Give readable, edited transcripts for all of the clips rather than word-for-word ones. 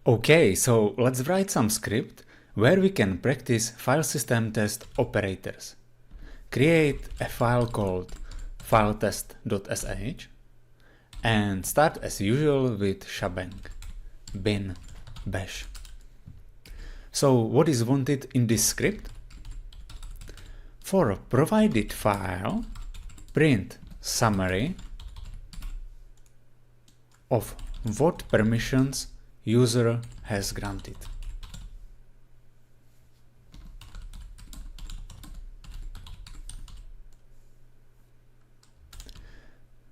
Okay, so let's write some script where we can practice file system test operators. Create a file called filetest.sh and start as usual with shebang bin bash. So what is wanted in this script? For a provided file, print summary of what permissions user has granted.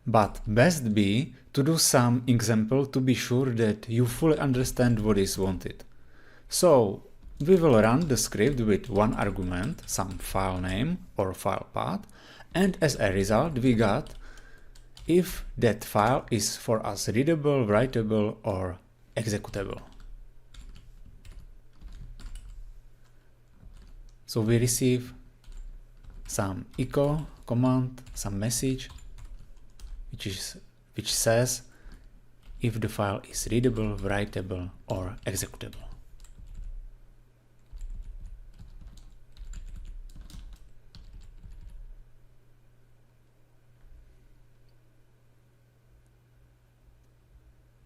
But best be to do some example to be sure that you fully understand what is wanted. So we will run the script with one argument, some file name or file path, and as a result we got if that file is for us readable, writable or executable. So we receive some echo command, some message which says if the file is readable, writable or executable.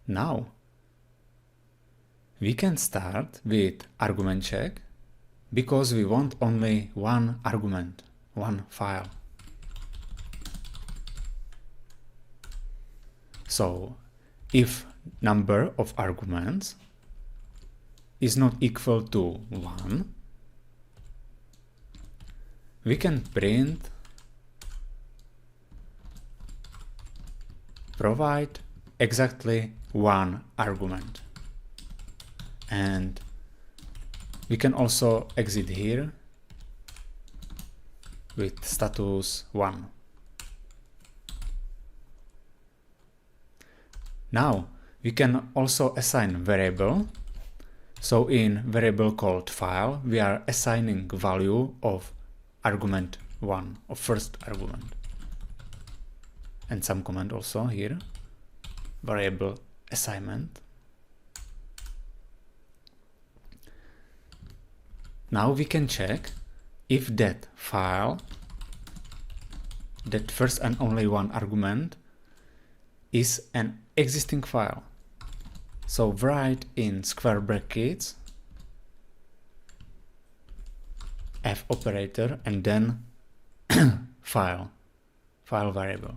Now we can start with argument check because we want only one argument, one file. So if number of arguments is not equal to 1, we can print provide exactly one argument, and we can also exit here with status 1. Now we can also assign variable. So in variable called file we are assigning value of argument 1, of first argument, and some command also here, variable assignment. Now we can check if that file, that first and only one argument, is an existing file. So write in square brackets f operator and then file variable.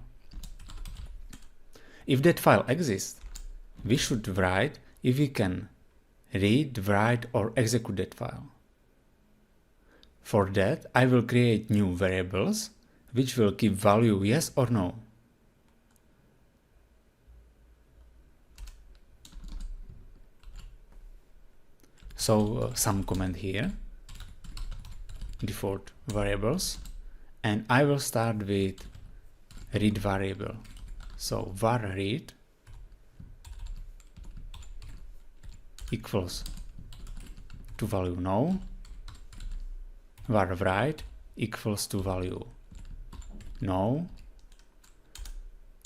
If that file exists, we should write if we can read, write or execute that file. For that I will create new variables which will keep value yes or no. So some command here, default variables, and I will start with read variable. So var read equals to value no, var write equals to value no,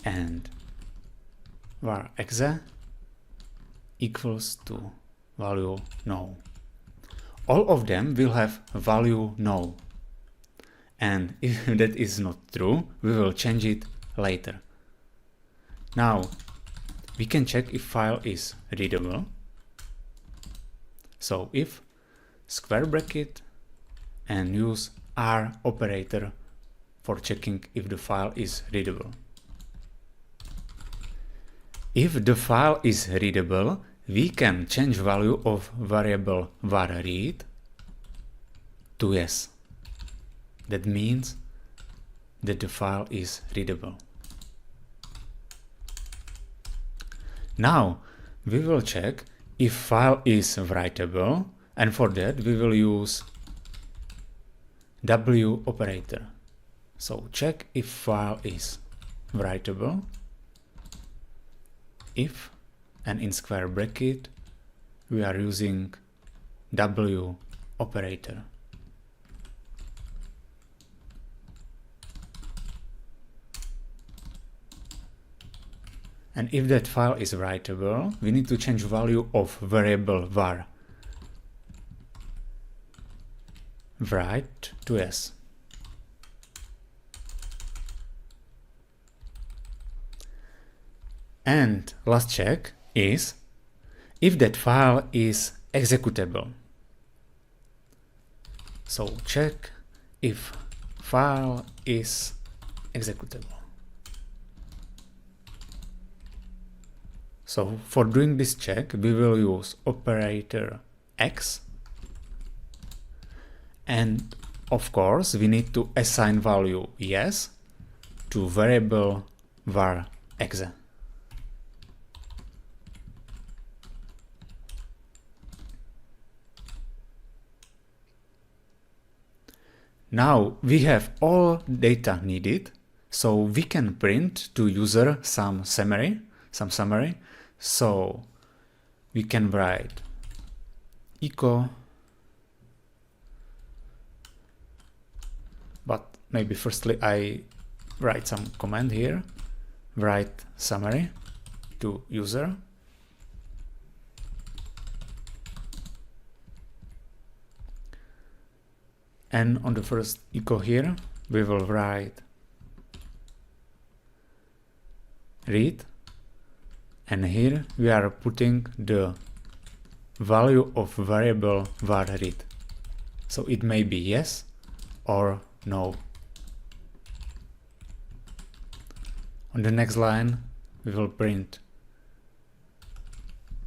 and var exe equals to value no. All of them will have value no, and if that is not true, we will change it later. Now we can check if file is readable. So if square bracket and use R operator for checking if the file is readable. If the file is readable, we can change value of variable var read to yes. That means that the file is readable. Now we will check if file is writable, and for that we will use W operator. So check if file is writable, if, and in square bracket we are using W operator. And if that file is writable, we need to change value of variable var. Write to yes. And last check is if that file is executable. So check if file is executable. So for doing this check, we will use operator X. And of course, we need to assign value yes to variable var exe. Now we have all data needed, so we can print to user some summary. So we can write echo, but maybe firstly I write some command here, write summary to user. And on the first echo here, we will write read, and here we are putting the value of variable var read. So it may be yes or no. On the next line, we will print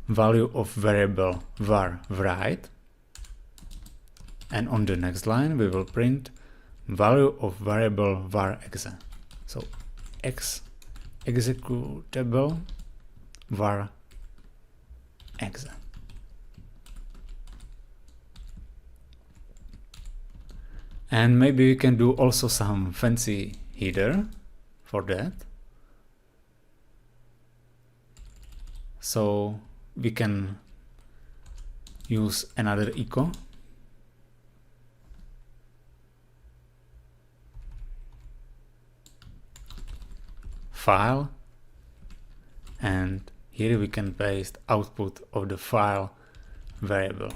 value of variable var write. And on the next line, we will print value of variable var exe. So x executable var exe. And maybe we can do also some fancy header for that. So we can use another echo. File, and here we can paste output of the file variable.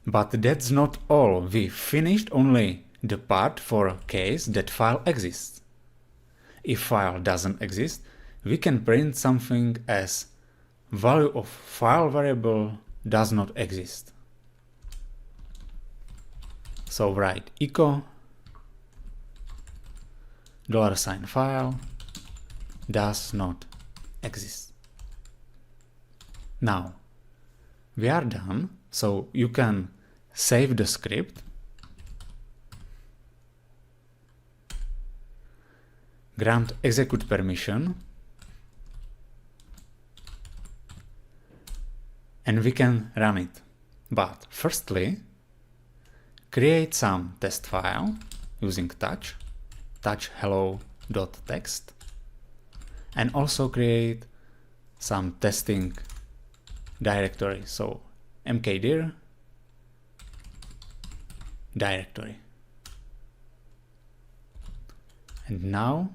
But that's not all. We finished only the part for case that file exists. If file doesn't exist, we can print something as value of file variable does not exist. So write echo $file does not exist. Now we are done, so you can save the script, grant execute permission, and we can run it. But firstly, create some test file using touch hello.txt, and also create some testing directory. So mkdir directory. And now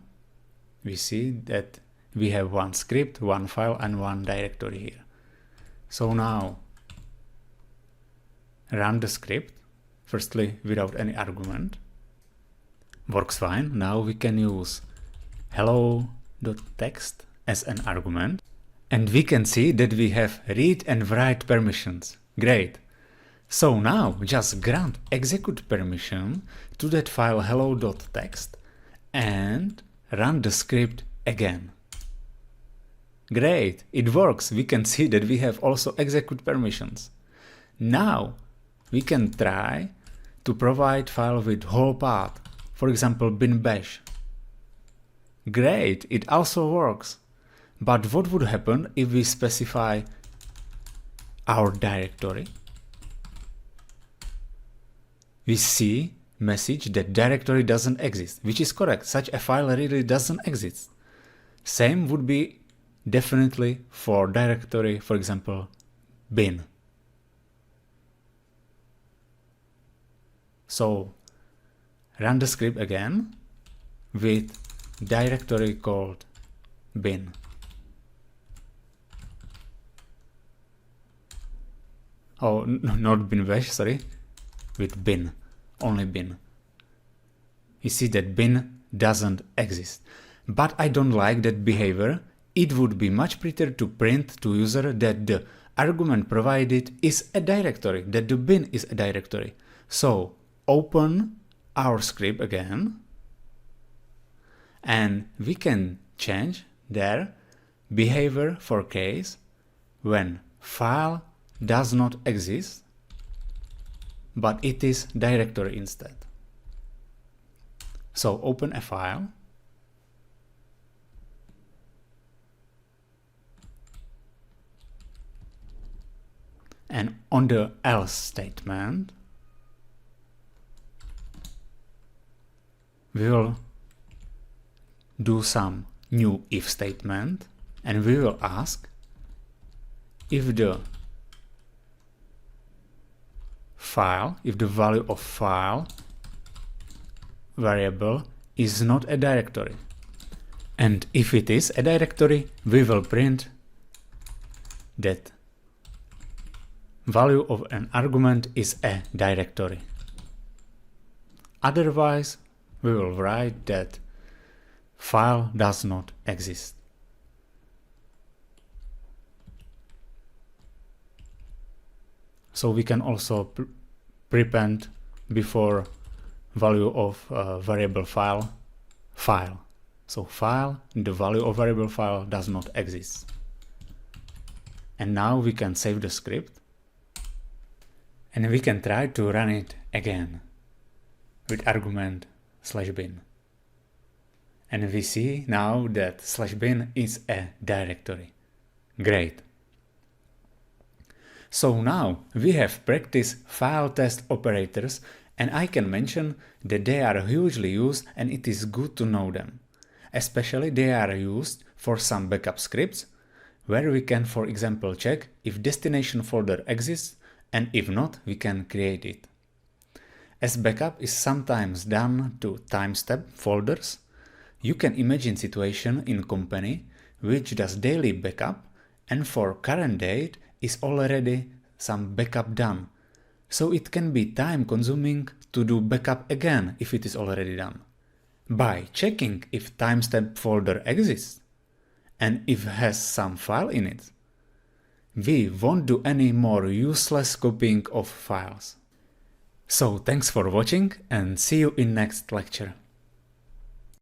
we see that we have one script, one file, and one directory here. So now run the script, firstly without any argument. Works fine. Now we can use hello.txt as an argument, and we can see that we have read and write permissions. Great. So now just grant execute permission to that file hello.txt and run the script again. Great, it works. We can see that we have also execute permissions. Now we can try to provide file with whole path. For example, bin bash. Great, it also works. But what would happen if we specify our directory? We see message that directory doesn't exist, which is correct. Such a file really doesn't exist. Same would be definitely for directory, for example, bin. So run the script again with directory called bin. Oh, not bin bash, sorry, with bin, only bin. You see that bin doesn't exist. But I don't like that behavior. It would be much prettier to print to user that the argument provided is a directory, that the bin is a directory. So open our script again, and we can change their behavior for case when file does not exist, but it is directory instead. So open a file, and on the else statement we will do some new if statement, and we will ask if the value of file variable is not a directory. And if it is a directory, we will print that value of an argument is a directory. Otherwise, we will write that file does not exist. So we can also prepend before value of variable file. So file, the value of variable file does not exist. And now we can save the script, and we can try to run it again with argument /bin. And we see now that /bin is a directory. Great. So now we have practiced file test operators, and I can mention that they are hugely used, and it is good to know them. Especially they are used for some backup scripts, where we can, for example, check if destination folder exists, and if not, we can create it. As backup is sometimes done to timestamp folders, you can imagine situation in company which does daily backup, and for current date is already some backup done. So it can be time consuming to do backup again if it is already done. By checking if timestamp folder exists and if it has some file in it, we won't do any more useless copying of files. So thanks for watching, and see you in next lecture.